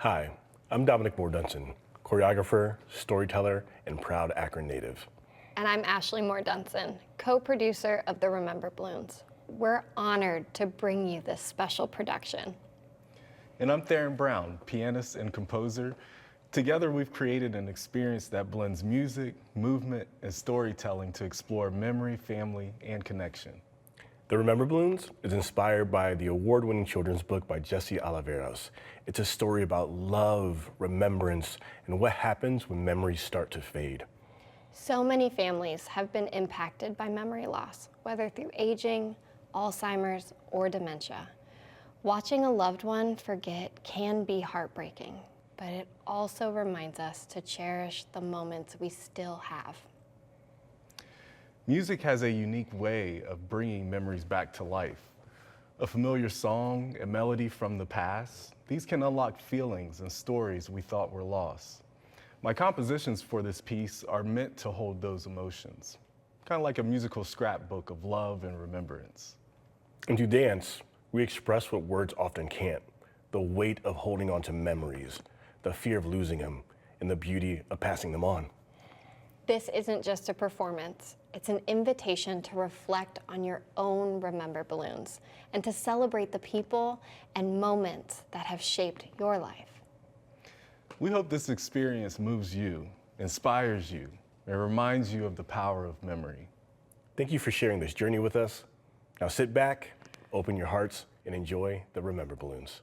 Hi, I'm Dominic Moore Dunson, choreographer, storyteller, and proud Akron native. And I'm Ashley Moore Dunson, co-producer of the Remember Balloons. We're honored to bring you this special production. And I'm Theron Brown, pianist and composer. Together, we've created an experience that blends music, movement, and storytelling to explore memory, family, and connection. The Remember Balloons is inspired by the award-winning children's book by Jesse Oliveros. It's a story about love, remembrance, and what happens when memories start to fade. So many families have been impacted by memory loss, whether through aging, Alzheimer's, or dementia. Watching a loved one forget can be heartbreaking, but it also reminds us to cherish the moments we still have. Music has a unique way of bringing memories back to life. A familiar song, a melody from the past, these can unlock feelings and stories we thought were lost. My compositions for this piece are meant to hold those emotions, kind of like a musical scrapbook of love and remembrance. And through dance, we express what words often can't, the weight of holding on to memories, the fear of losing them, and the beauty of passing them on. This isn't just a performance, it's an invitation to reflect on your own Remember Balloons and to celebrate the people and moments that have shaped your life. We hope this experience moves you, inspires you, and reminds you of the power of memory. Thank you for sharing this journey with us. Now sit back, open your hearts, and enjoy the Remember Balloons.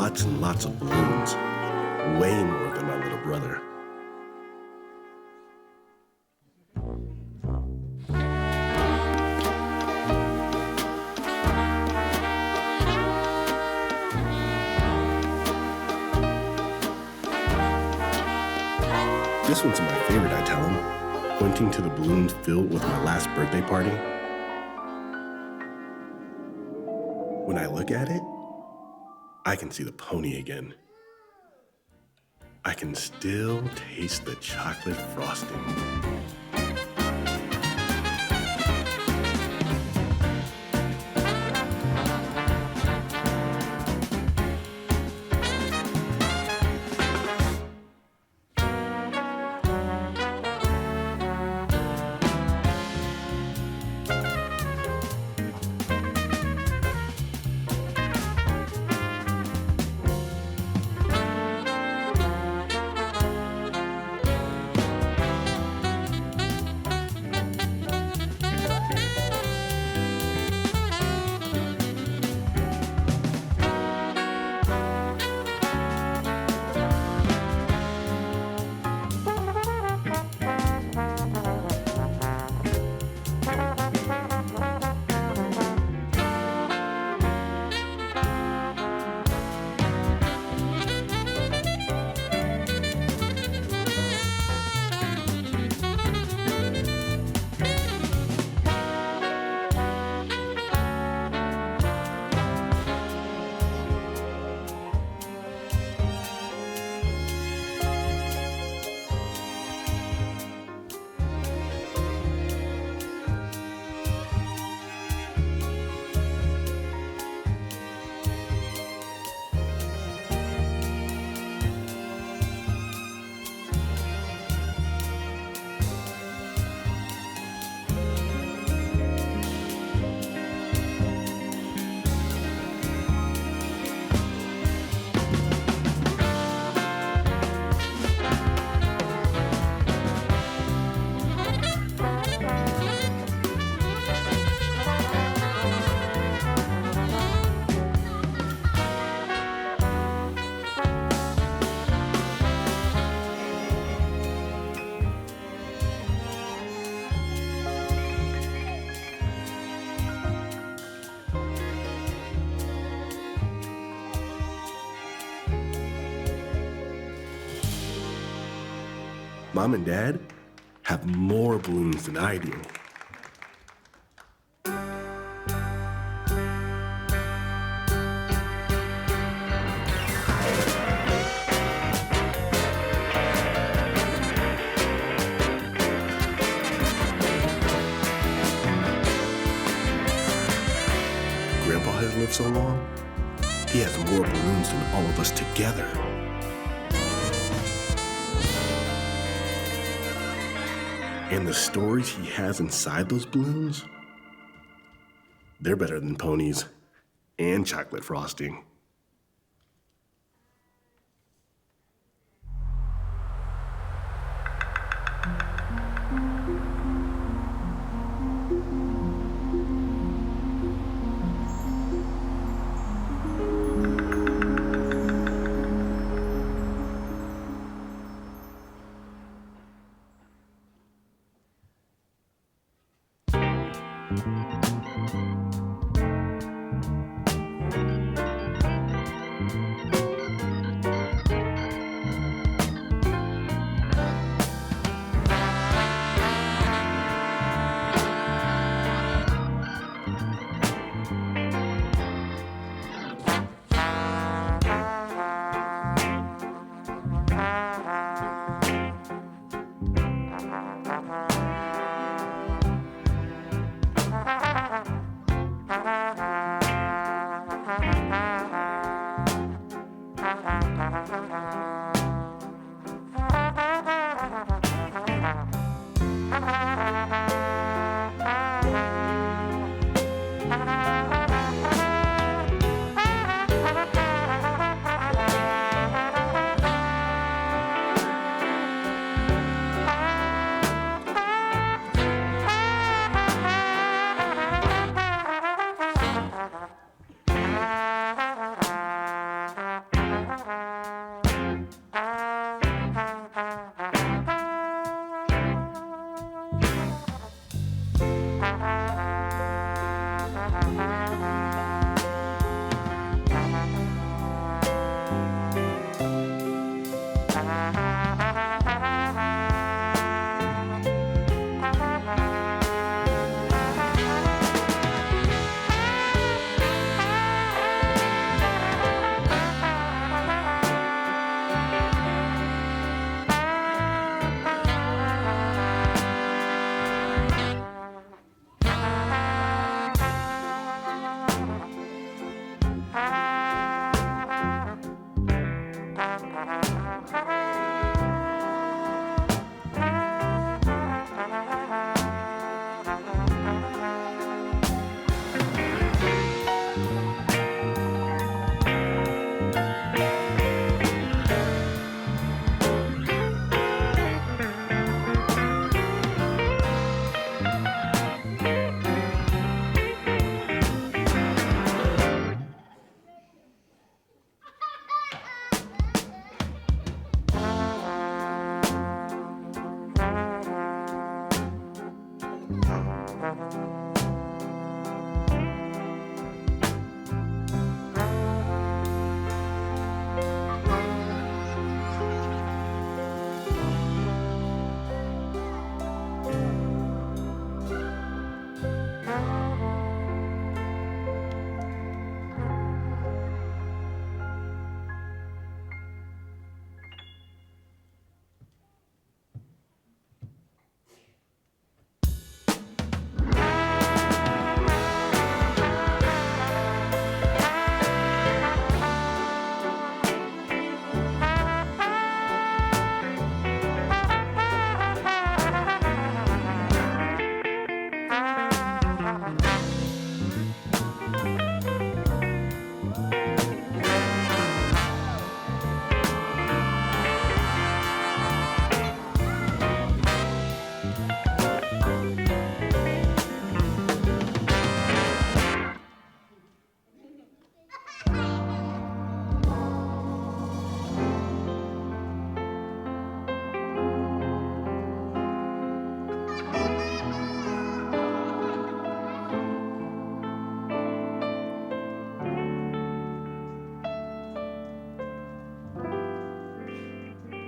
lots and lots of balloons, way more than my little brother. This one's my favorite, I tell him, pointing to the balloons filled with my last birthday party. When I look at it, I can see the pony again. I can still taste the chocolate frosting. Mom and Dad have more balloons than I do. Grandpa has lived so long, he has more balloons than all of us together. And the stories he has inside those balloons, they're better than ponies and chocolate frosting.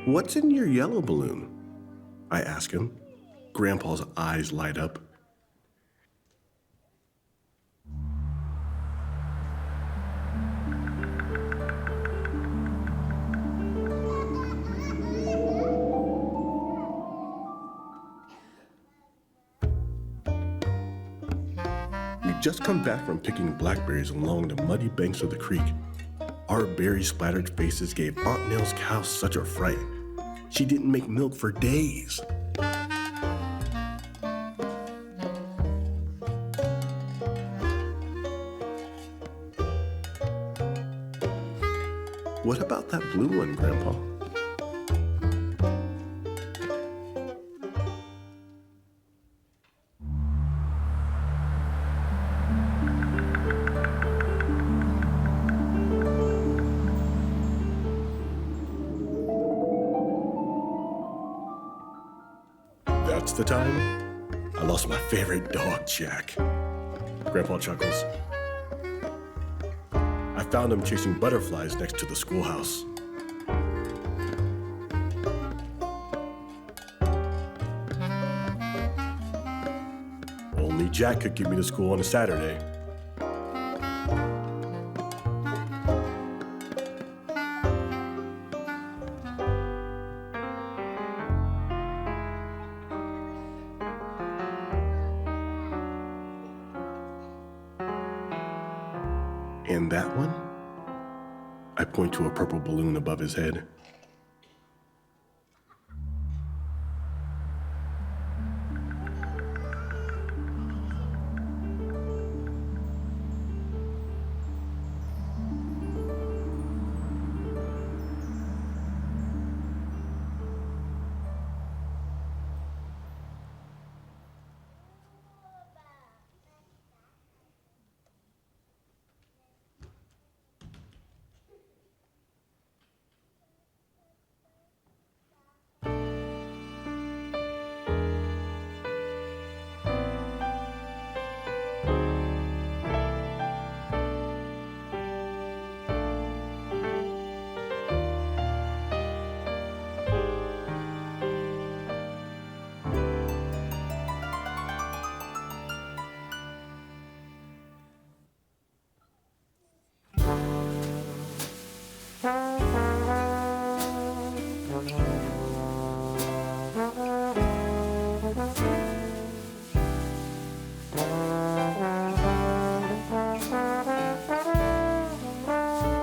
What's in your yellow balloon? I ask him. Grandpa's eyes light up. We just come back from picking blackberries along the muddy banks of the creek. Our berry-splattered faces gave Aunt Nell's cow such a fright. She didn't make milk for days. What about that blue one, Grandpa? That's the time I lost my favorite dog, Jack. Grandpa chuckles. I found him chasing butterflies next to the schoolhouse. Only Jack could get me to school on a Saturday. And that one? I point to a purple balloon above his head.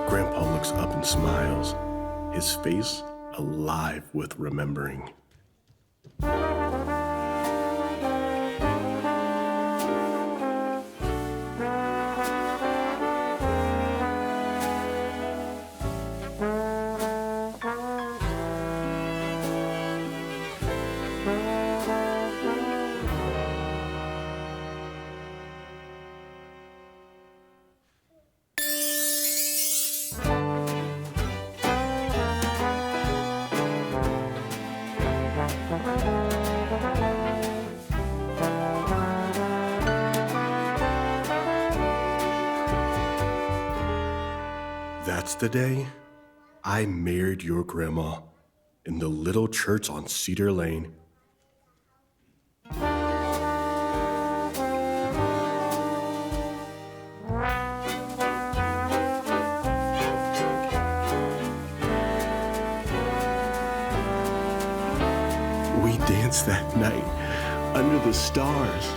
Grandpa looks up and smiles, his face alive with remembering. That's the day I married your grandma in the little church on Cedar Lane. We danced that night under the stars.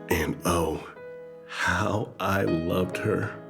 And oh, how I loved her.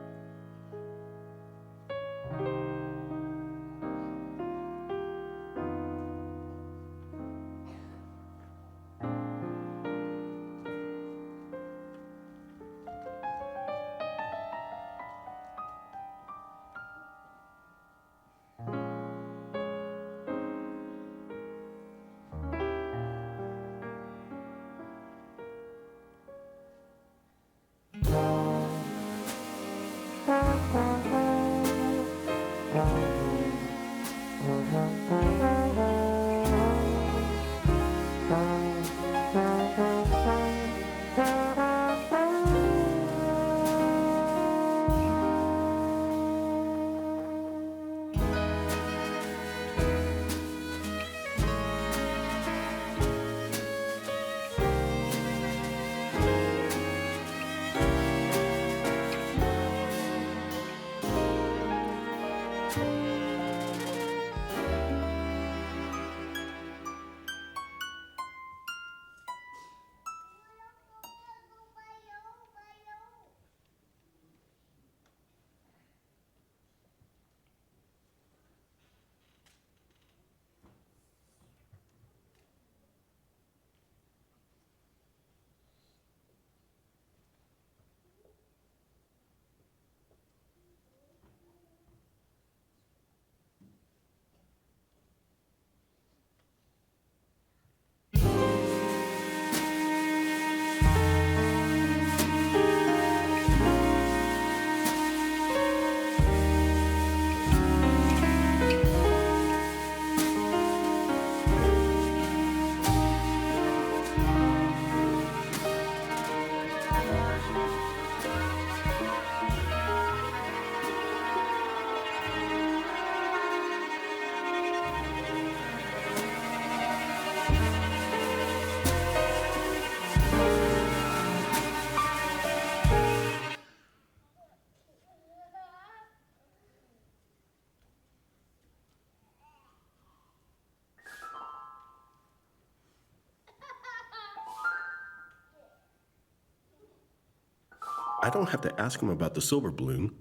I don't have to ask him about the silver balloon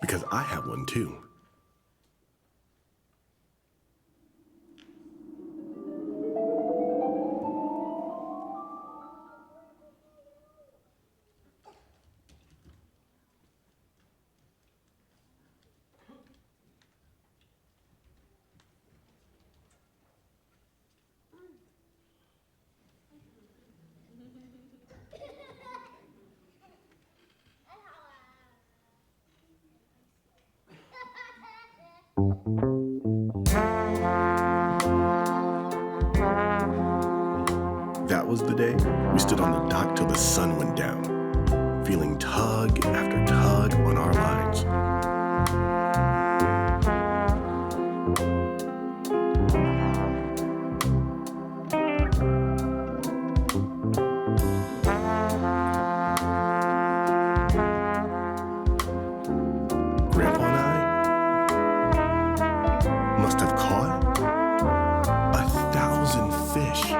because I have one too. That was the day we stood on the dock till the sun went down, feeling tug after tug on our lines. Grandpa and I must have caught 1,000 fish.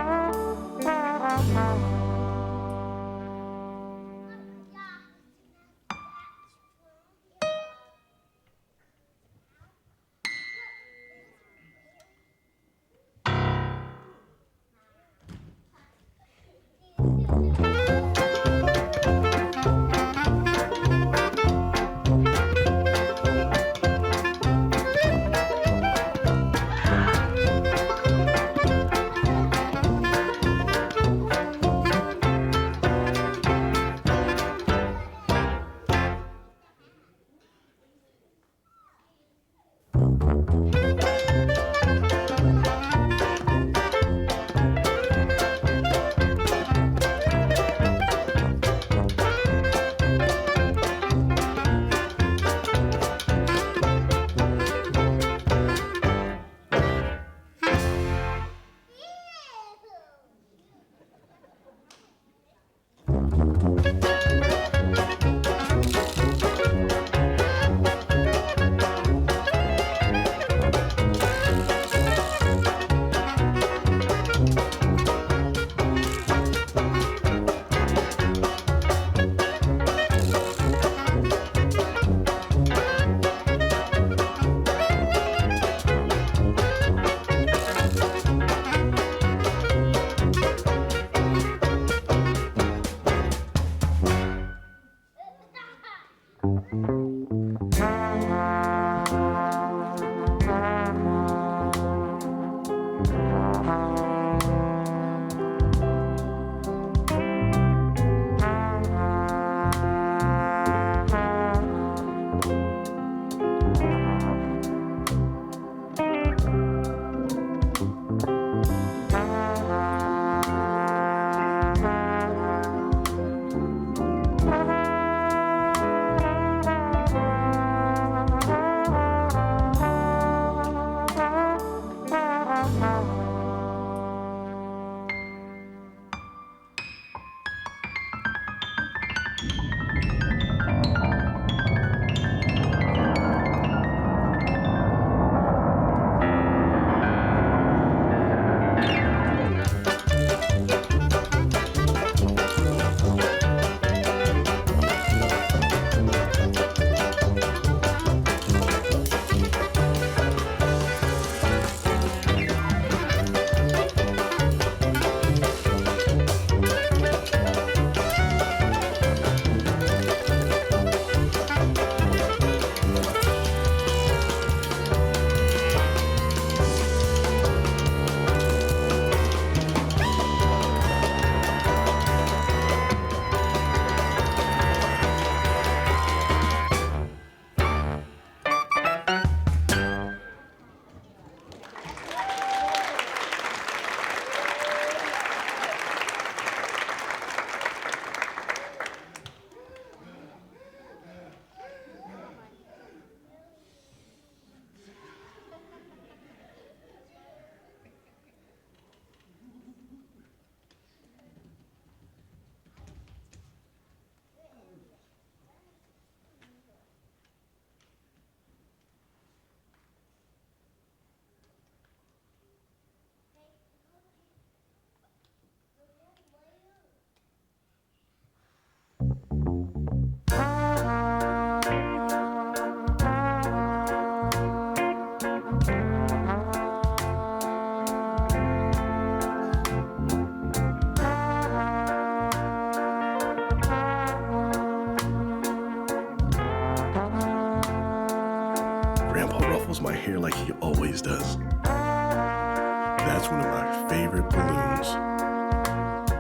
hair like he always does. That's one of my favorite balloons.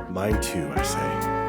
Mine too, I say.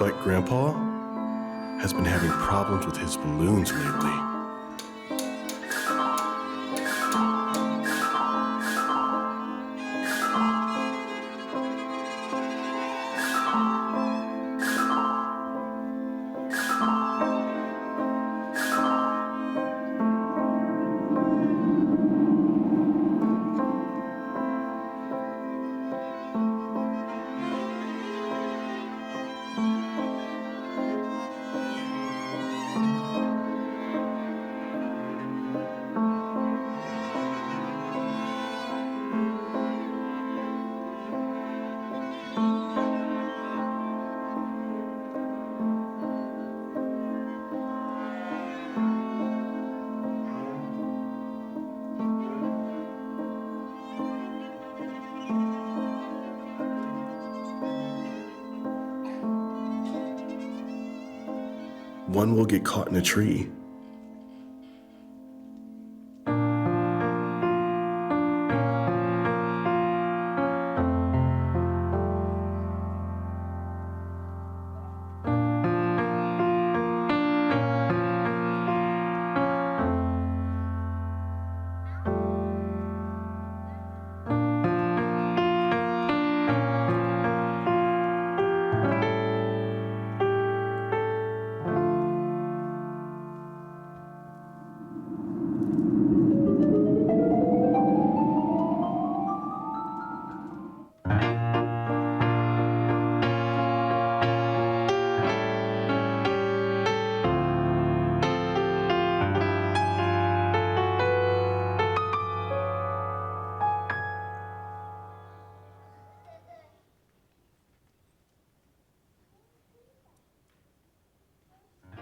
But Grandpa has been having problems with his balloons lately. One will get caught in a tree.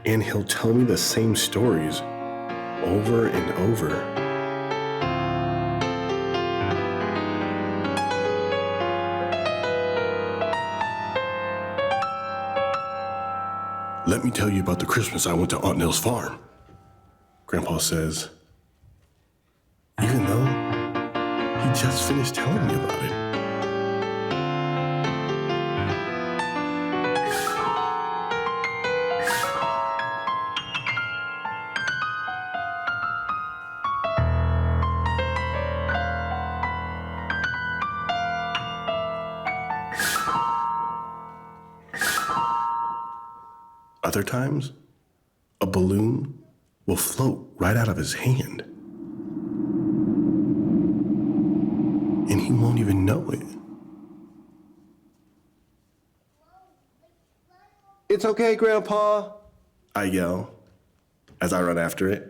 And he'll tell me the same stories over and over. Let me tell you about the Christmas I went to Aunt Nell's farm. Grandpa says, even though he just finished telling me about it. Other times, a balloon will float right out of his hand. And he won't even know it. It's okay, Grandpa, I yell as I run after it.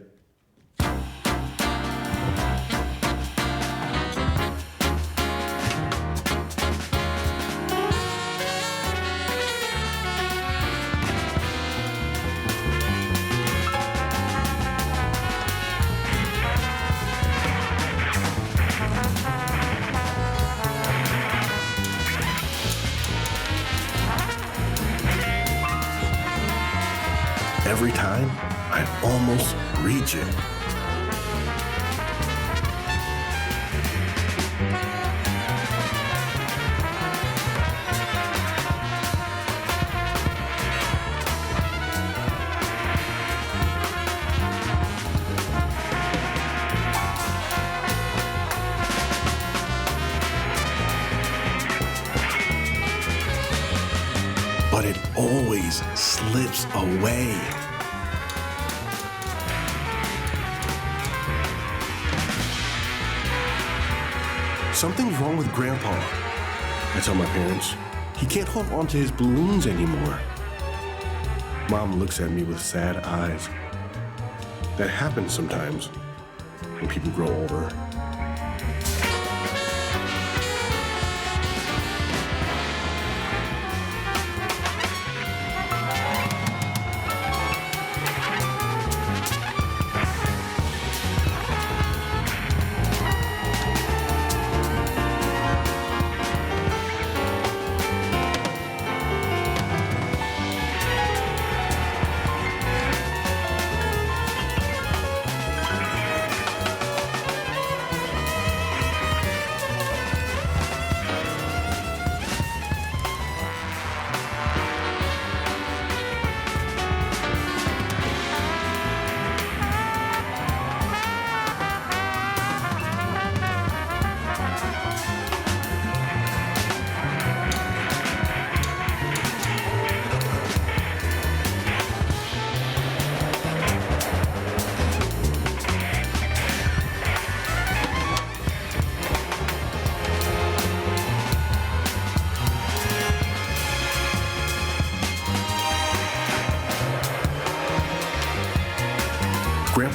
Every time, I almost reach it. But it always slips away. Something's wrong with Grandpa. I tell my parents, he can't hold on to his balloons anymore. Mom looks at me with sad eyes. That happens sometimes when people grow older.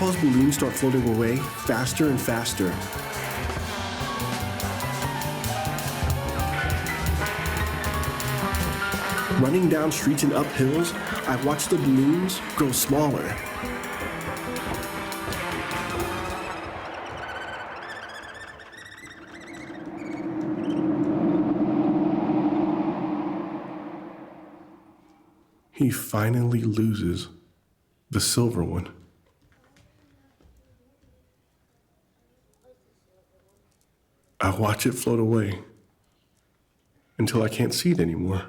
Grandpa's balloons start floating away faster and faster. Running down streets and up hills, I watch the balloons grow smaller. He finally loses the silver one. I watch it float away until I can't see it anymore.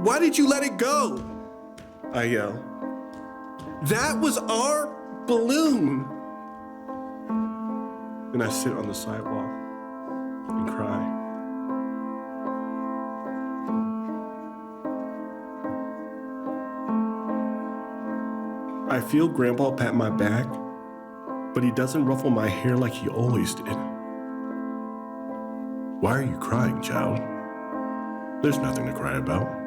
Why did you let it go? I yell. That was our balloon. Then I sit on the sidewalk and cry. I feel Grandpa pat my back, but he doesn't ruffle my hair like he always did. Why are you crying, child? There's nothing to cry about.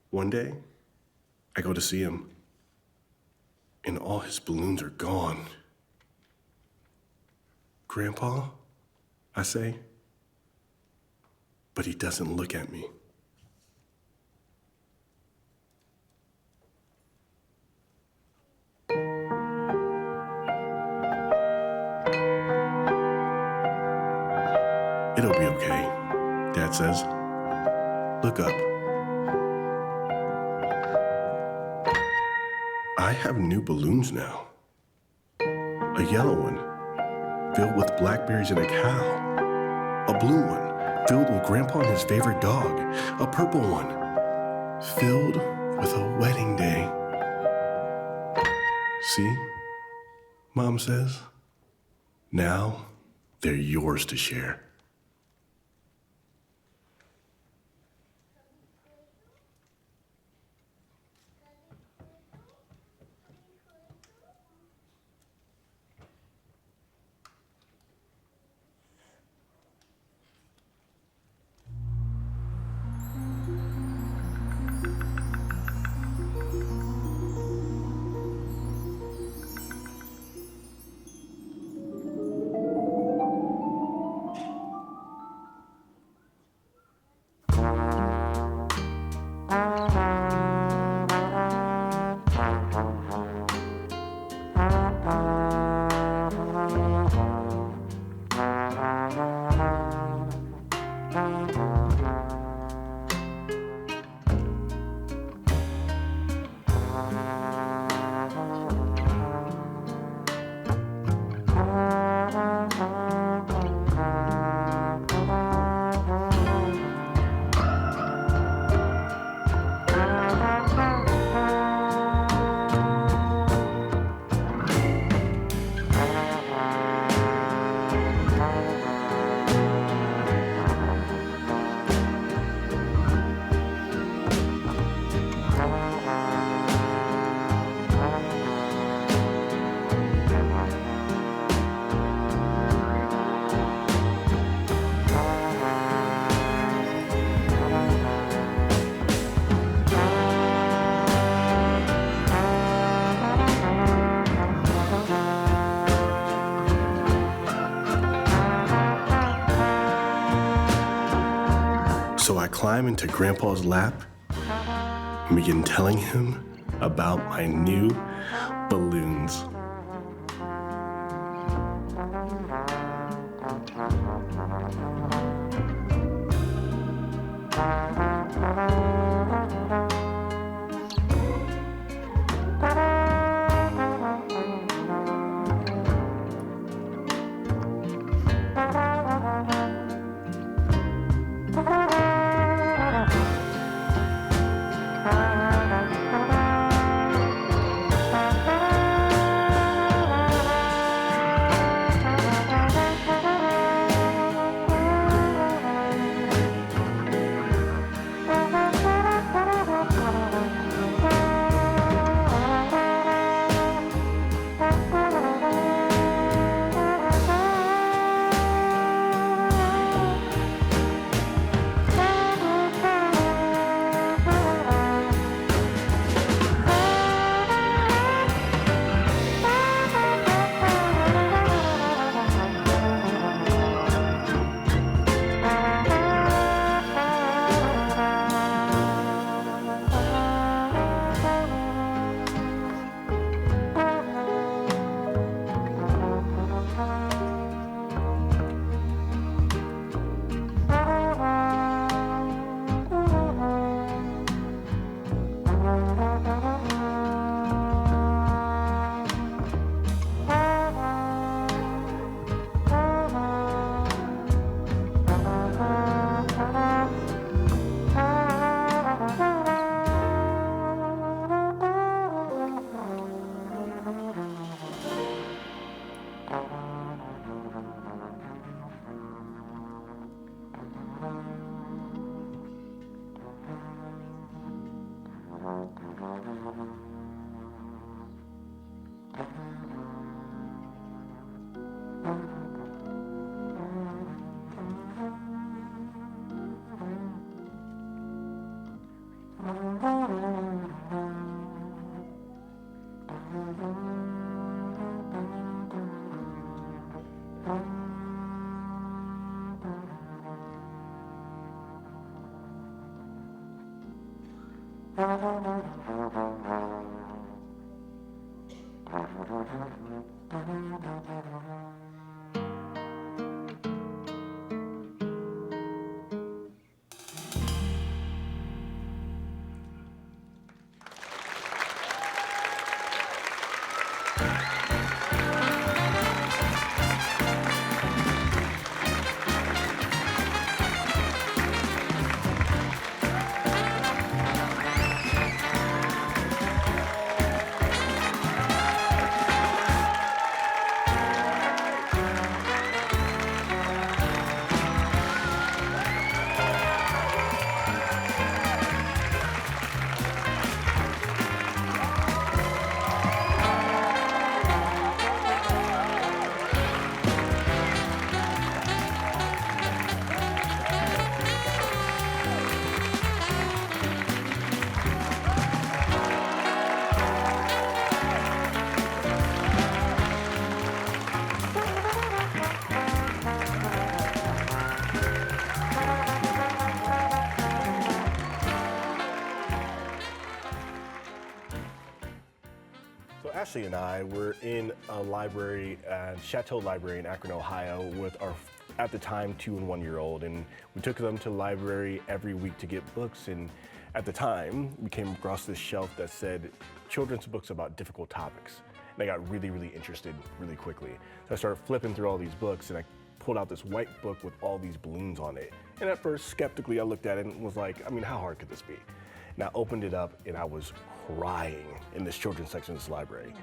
One day, I go to see him, and all his balloons are gone. Grandpa, I say, but he doesn't look at me. It'll be okay, Dad says. Look up. I have new balloons now. A yellow one, filled with blackberries and a cow. A blue one, filled with Grandpa and his favorite dog. A purple one, filled with a wedding day. See? Mom says. Now they're yours to share. So I climb into Grandpa's lap and begin telling him about my new balloons. So Ashley and I were in a library, Chateau Library in Akron, Ohio, with our at the time 2 and 1 year old, and we took them to the library every week to get books. And at the time, we came across this shelf that said children's books about difficult topics. And I got really, really interested really quickly. So I started flipping through all these books, and I pulled out this white book with all these balloons on it. And at first, skeptically, I looked at it and was like, I mean, how hard could this be? And I opened it up, and I was crying in this children's section of this library.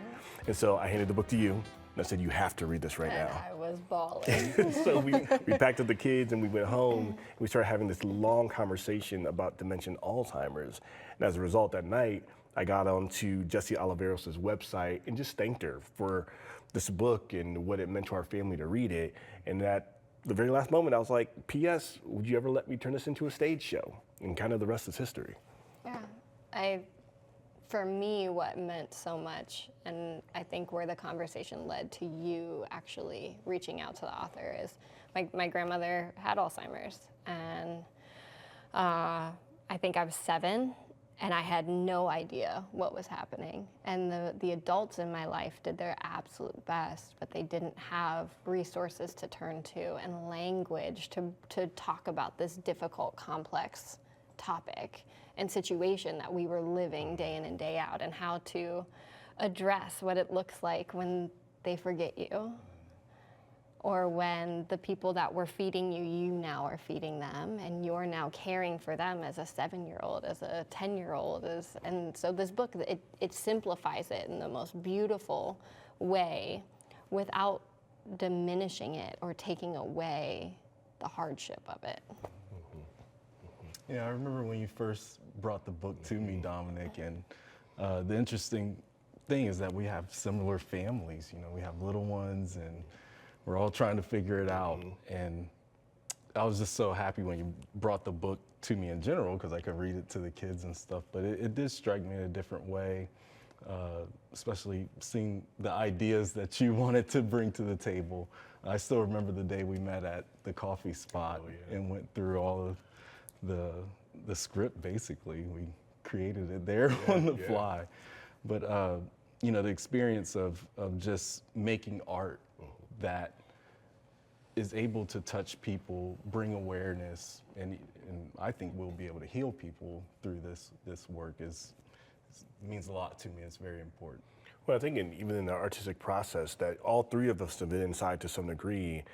And so I handed the book to you, and I said, you have to read this right And now. I was bawling. So we packed up the kids and we went home. And we started having this long conversation about dementia and Alzheimer's. And as a result, that night, I got onto Jessie Oliveros' website and just thanked her for this book and what it meant to our family to read it. And at the very last moment, I was like, P.S., would you ever let me turn this into a stage show? And kind of the rest is history. Yeah, for me, what meant so much, and I think where the conversation led to you actually reaching out to the author, is my grandmother had Alzheimer's, and I think I was 7, and I had no idea what was happening. And the adults in my life did their absolute best, but they didn't have resources to turn to and language to talk about this difficult, complex topic and situation that we were living day in and day out, and how to address what it looks like when they forget you, or when the people that were feeding you, you now are feeding them, and you're now caring for them as a 7-year-old, as a 10-year-old. And so this book, it simplifies it in the most beautiful way without diminishing it or taking away the hardship of it. Yeah, I remember when you first brought the book to me, Dominic, and the interesting thing is that we have similar families. You know, we have little ones, and we're all trying to figure it out. And I was just so happy when you brought the book to me in general, because I could read it to the kids and stuff. But it did strike me in a different way, especially seeing the ideas that you wanted to bring to the table. I still remember the day we met at the coffee spot and went through all of the script. Basically, we created it there on the fly. But you know, the experience of just making art that is able to touch people, bring awareness, and I think we'll be able to heal people through this work means a lot to me. It's very important. Well, I think even in the artistic process, that all 3 of us have been inside to some degree.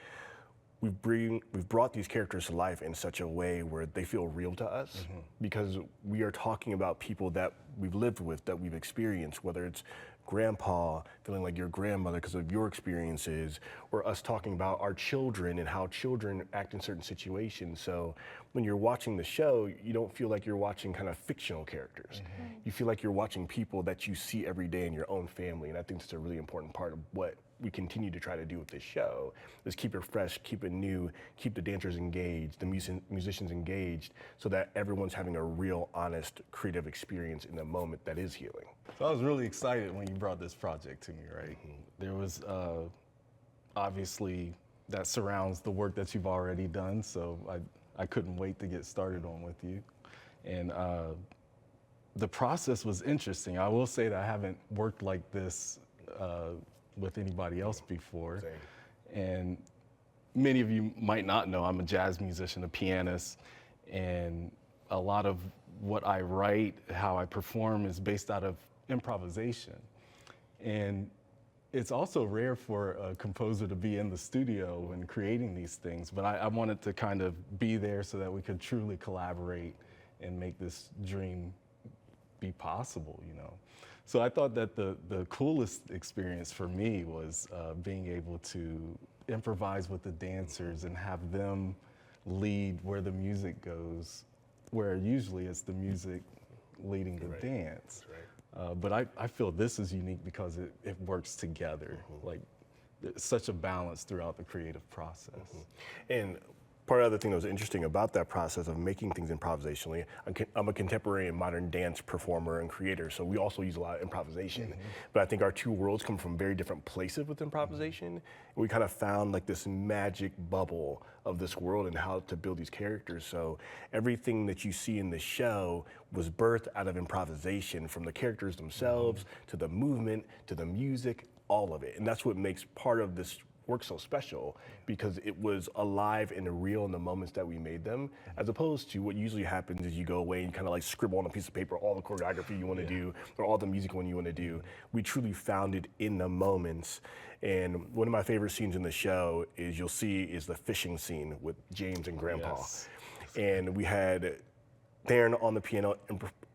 We've brought these characters to life in such a way where they feel real to us, because we are talking about people that we've lived with, that we've experienced, whether it's grandpa feeling like your grandmother because of your experiences, or us talking about our children and how children act in certain situations. So when you're watching the show, you don't feel like you're watching kind of fictional characters. You feel like you're watching people that you see every day in your own family. And I think that's a really important part of what we continue to try to do with this show, is keep it fresh, keep it new, keep the dancers engaged, the musicians engaged, so that everyone's having a real, honest, creative experience in the moment that is healing. So I was really excited when you brought this project to me, right? There was obviously that surrounds the work that you've already done, so I couldn't wait to get started on with you. And the process was interesting. I will say that I haven't worked like this with anybody else before. Same. And many of you might not know, I'm a jazz musician, a pianist, and a lot of what I write, how I perform, is based out of improvisation. And it's also rare for a composer to be in the studio when creating these things, but I wanted to kind of be there so that we could truly collaborate and make this dream be possible, you know. So I thought that the coolest experience for me was being able to improvise with the dancers and have them lead where the music goes, where usually it's the music leading the dance. But I feel this is unique because it works together. Like, it's such a balance throughout the creative process. And part of the other thing that was interesting about that process of making things improvisationally, I'm a contemporary and modern dance performer and creator, so we also use a lot of improvisation. But I think our 2 worlds come from very different places with improvisation. We kind of found like this magic bubble of this world and how to build these characters. So everything that you see in the show was birthed out of improvisation, from the characters themselves to the movement to the music, all of it. And that's what makes part of this work so special because it was alive and real in the moments that we made them, as opposed to what usually happens is you go away and kind of like scribble on a piece of paper all the choreography you want to do or all the music one you want to do. We truly found it in the moments. And one of my favorite scenes in the show is you'll see is the fishing scene with James and Grandpa. Yes. And we had Darren on the piano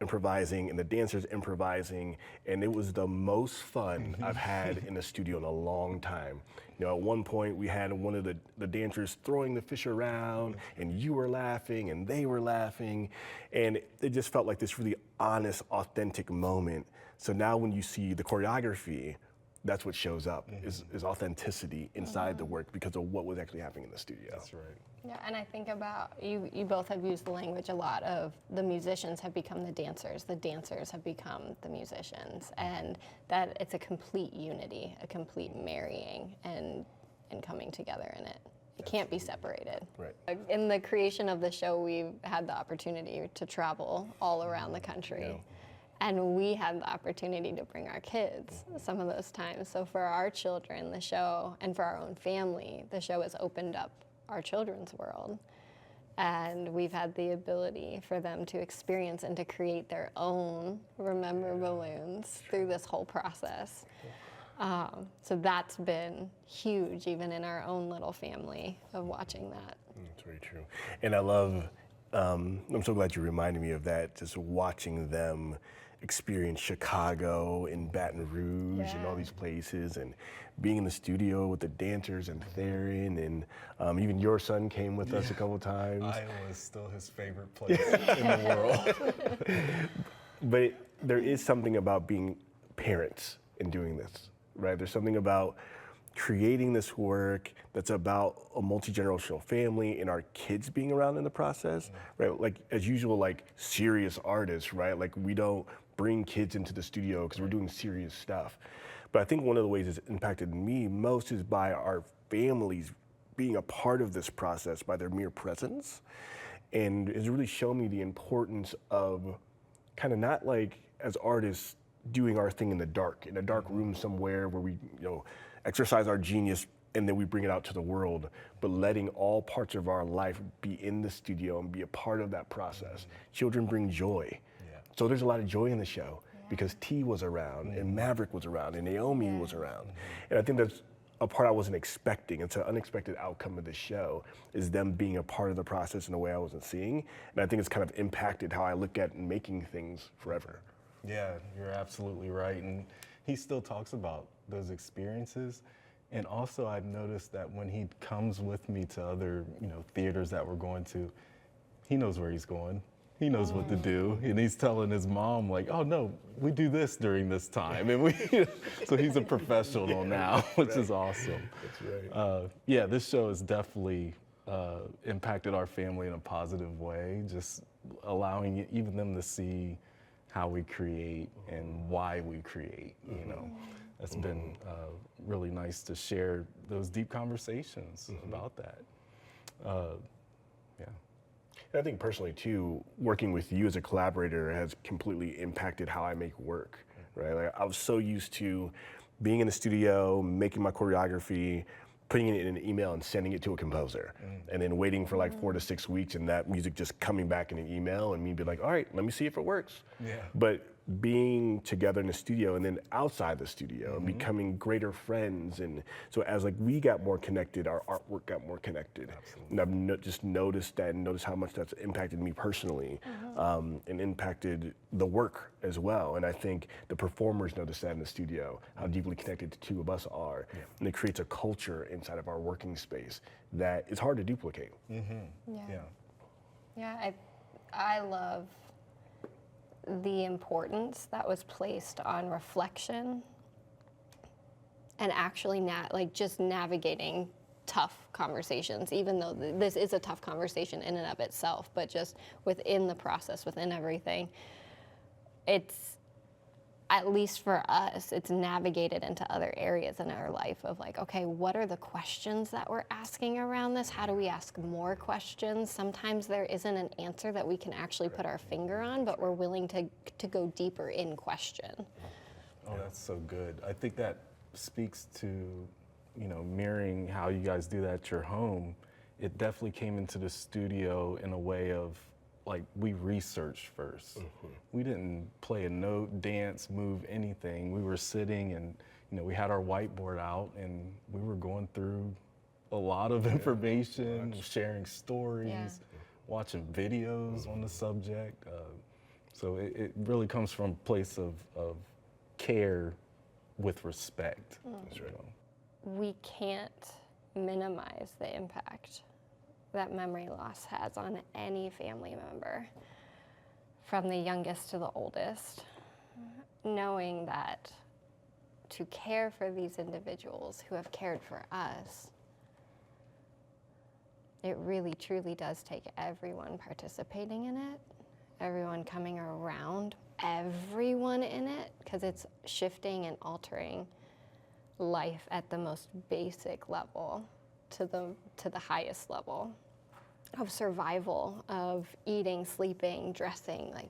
improvising and the dancers improvising, and it was the most fun I've had in the studio in a long time. You know, at one point we had one of the dancers throwing the fish around, and you were laughing and they were laughing, and it just felt like this really honest, authentic moment. So now when you see the choreography, that's what shows up, is authenticity inside the work because of what was actually happening in the studio. That's right. Yeah, and I think about, you both have used the language a lot of the musicians have become the dancers have become the musicians, and that it's a complete unity, a complete marrying and coming together in it. It can't be separated. Right. In the creation of the show, we've had the opportunity to travel all around the country. Yeah. And we had the opportunity to bring our kids some of those times. So for our children, the show, and for our own family, the show has opened up our children's world. And we've had the ability for them to experience and to create their own Remember Balloons through this whole process. So that's been huge, even in our own little family, of watching that. That's very true. And I love, I'm so glad you reminded me of that, just watching them experience Chicago and Baton Rouge and all these places, and being in the studio with the dancers and Theron, and even your son came with us a couple times. Iowa is still his favorite place in the world. But there is something about being parents and doing this, right? There's something about creating this work that's about a multi-generational family and our kids being around in the process, right? Like, as usual, like serious artists, right? Like, we don't bring kids into the studio because we're doing serious stuff. But I think one of the ways it's impacted me most is by our families being a part of this process by their mere presence, and has really shown me the importance of kind of not like as artists doing our thing in a dark room somewhere where we, exercise our genius and then we bring it out to the world, but letting all parts of our life be in the studio and be a part of that process. Children bring joy. So there's a lot of joy in the show because T was around and Maverick was around and Naomi was around. And I think that's a part I wasn't expecting. It's an unexpected outcome of this show, is them being a part of the process in a way I wasn't seeing. And I think it's kind of impacted how I look at making things forever. Yeah, you're absolutely right. And he still talks about those experiences. And also I've noticed that when he comes with me to other, theaters that we're going to, he knows where he's going. He knows what to do, and he's telling his mom, like, "Oh no, we do this during this time," and so he's a professional now, which is awesome. That's right. This show has definitely impacted our family in a positive way, just allowing even them to see how we create and why we create. It's been really nice to share those deep conversations about that. I think personally too, working with you as a collaborator has completely impacted how I make work, right? Like, I was so used to being in the studio, making my choreography, putting it in an email and sending it to a composer, and then waiting for like 4 to 6 weeks and that music just coming back in an email and me be like, all right, let me see if it works. But being together in the studio and then outside the studio and becoming greater friends, and so as like we got more connected, our artwork got more connected. And I've just noticed that, and noticed how much that's impacted me personally, and impacted the work as well. And I think the performers notice that in the studio, how deeply connected the two of us are, and it creates a culture inside of our working space that is hard to duplicate. I love the importance that was placed on reflection and actually just navigating tough conversations, even though this is a tough conversation in and of itself, but just within the process, within everything, it's, at least for us, it's navigated into other areas in our life of like, okay, what are the questions that we're asking around this? How do we ask more questions? Sometimes there isn't an answer that we can actually put our finger on, but we're willing to go deeper in question. Oh, that's so good. I think that speaks to mirroring how you guys do that at your home, it definitely came into the studio in a way of like we researched first. We didn't play a note, dance, move, anything. We were sitting and we had our whiteboard out and we were going through a lot of information, sharing stories, watching videos on the subject. So it really comes from a place of care with respect. That's right. We can't minimize the impact that memory loss has on any family member, from the youngest to the oldest, knowing that to care for these individuals who have cared for us, it really truly does take everyone participating in it, everyone coming around, everyone in it, because it's shifting and altering life at the most basic level to the highest level of survival, of eating, sleeping, dressing, like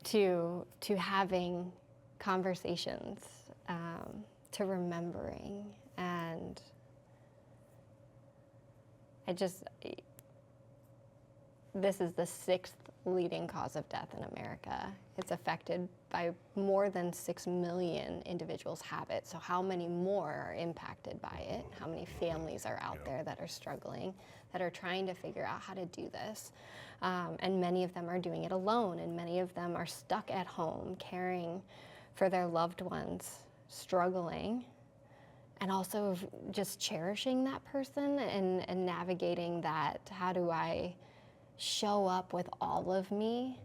to having conversations, to remembering. And this is the sixth leading cause of death in America. It's affected by more than 6 million individuals have it. So how many more are impacted by it? How many families are out there that are struggling, that are trying to figure out how to do this? And many of them are doing it alone, and many of them are stuck at home caring for their loved ones, struggling, and also just cherishing that person and navigating that. How do I show up with all of me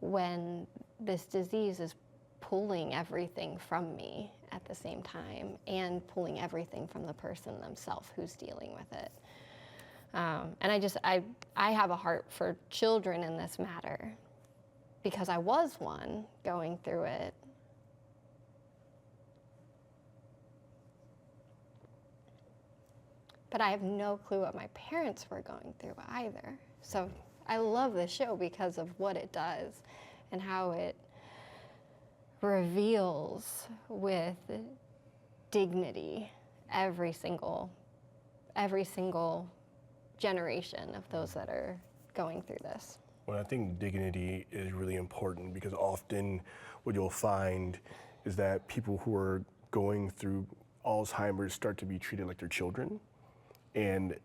when this disease is pulling everything from me at the same time, and pulling everything from the person themselves who's dealing with it? And I have a heart for children in this matter, because I was one going through it. But I have no clue what my parents were going through either. So I love this show because of what it does and how it reveals with dignity every single generation of those that are going through this. Well, I think dignity is really important, because often what you'll find is that people who are going through Alzheimer's start to be treated like they're children, and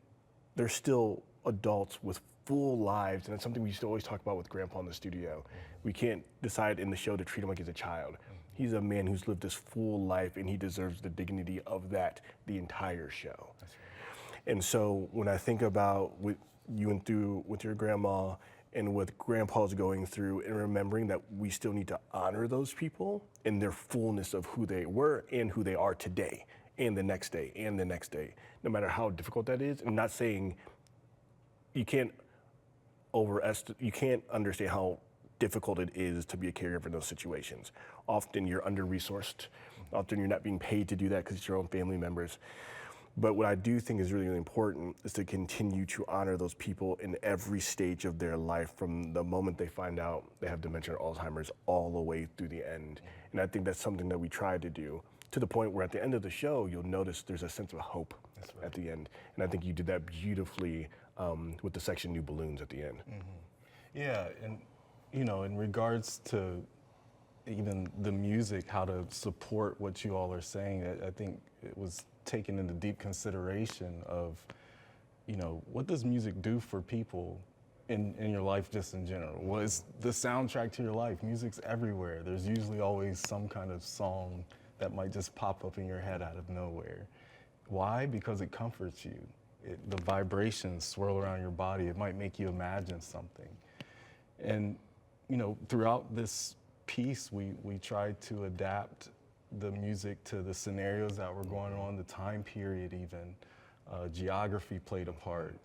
they're still adults with full lives. And it's something we used to always talk about with Grandpa in the studio. We can't decide in the show to treat him like he's a child. He's a man who's lived this full life, and he deserves the dignity of that the entire show. And so when I think about what you went through with your grandma and what Grandpa's going through, and remembering that we still need to honor those people in their fullness of who they were and who they are today, and the next day, and the next day, no matter how difficult that is. I'm not saying you can't understand how difficult it is to be a caregiver in those situations. Often you're under-resourced. Often you're not being paid to do that because it's your own family members. But what I do think is really, really important is to continue to honor those people in every stage of their life, from the moment they find out they have dementia or Alzheimer's all the way through the end. And I think that's something that we try to do, to the point where at the end of the show, you'll notice there's a sense of hope at the end. And I think you did that beautifully with the section New Balloons at the end. Yeah, and in regards to even the music, how to support what you all are saying, I think it was taken into deep consideration of, what does music do for people in your life just in general? What is the soundtrack to your life? Music's everywhere. There's usually always some kind of song that might just pop up in your head out of nowhere. Why? Because it comforts you. The vibrations swirl around your body. It might make you imagine something. And, throughout this piece, we tried to adapt the music to the scenarios that were going on, the time period even. Geography played a part.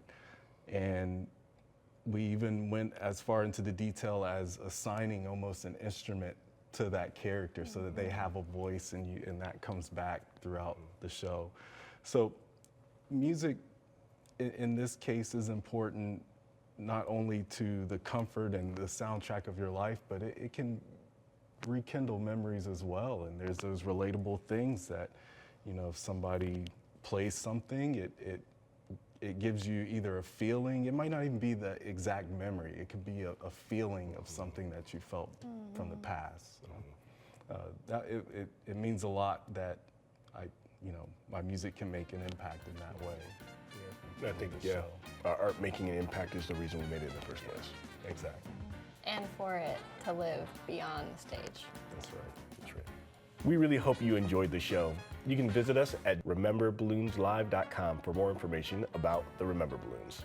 And we even went as far into the detail as assigning almost an instrument to that character so that they have a voice, and that comes back throughout the show. So music in this case is important not only to the comfort and the soundtrack of your life, but it can rekindle memories as well. And there's those relatable things that, You know, if somebody plays something, it gives you either a feeling, it might not even be the exact memory, it could be a feeling of something that you felt from the past. So, it means a lot that my music can make an impact in that way. I think, yeah, our art making an impact is the reason we made it in the first place. Exactly. And for it to live beyond the stage. That's right. That's right. We really hope you enjoyed the show. You can visit us at rememberballoonslive.com for more information about the Remember Balloons.